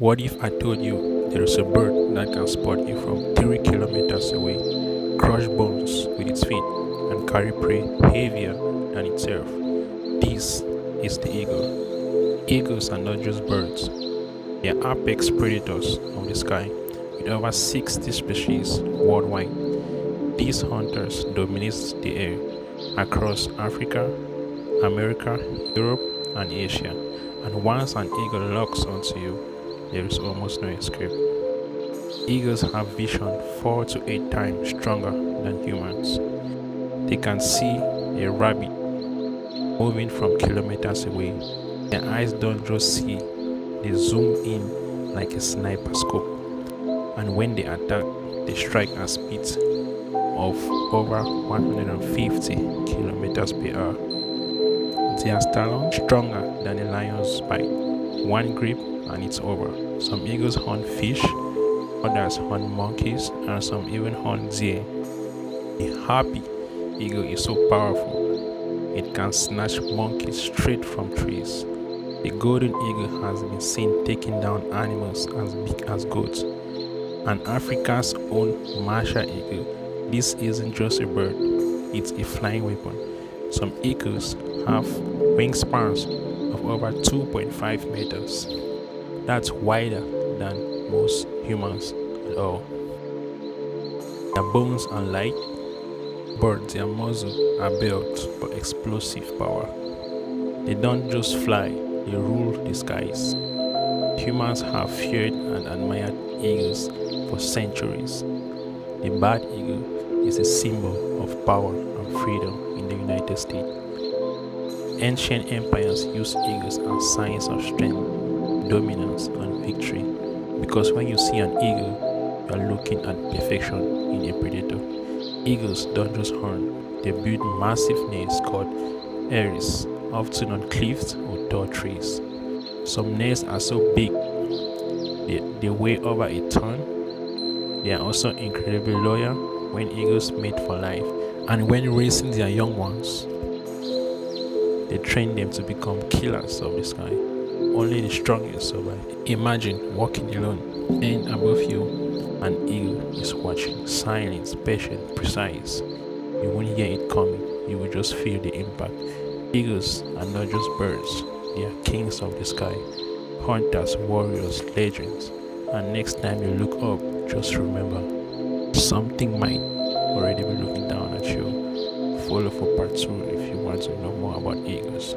What if I told you there is a bird that can spot you from 3 kilometers away, crush bones with its feet, and carry prey heavier than itself? This is the eagle. Eagles are not just birds, they are apex predators of the sky with over 60 species worldwide. These hunters dominate the air across Africa, America, Europe, and Asia. And once an eagle locks onto you, there is almost no escape. Eagles have vision 4 to 8 times stronger than humans. They can see a rabbit moving from kilometers away. Their eyes don't just see, they zoom in like a sniper scope. And when they attack, they strike at speeds of over 150 kilometers per hour. Their talons stronger than a lion's bite. One grip and it's over. Some eagles hunt fish, others hunt monkeys, and some even hunt deer. The Harpy Eagle is so powerful, it can snatch monkeys straight from trees. The golden eagle has been seen taking down animals as big as goats. And Africa's own martial eagle, this isn't just a bird, it's a flying weapon. Some eagles have wingspans of over 2.5 meters. That's wider than most humans at all. Their bones are light, but their muscles are built for explosive power. They don't just fly, they rule the skies. Humans have feared and admired eagles for centuries. The bald eagle is a symbol of power and freedom in the United States. Ancient empires used eagles as signs of strength, dominance, and victory. Because when you see an eagle, you are looking at perfection in a predator. Eagles don't just hunt, they build massive nests called eyries, often on cliffs or tall trees. Some nests are so big, they weigh over a ton. They are also incredibly loyal when eagles mate for life, and when raising their young ones, they train them to become killers of the sky. Only the strongest survive. Imagine walking alone, and above you, an eagle is watching, silent, patient, precise. You won't hear it coming, you will just feel the impact. Eagles are not just birds, they are kings of the sky, hunters, warriors, legends. And next time you look up, just remember, something might already be looking down at you. Follow for part 2 if you want to know more about eagles.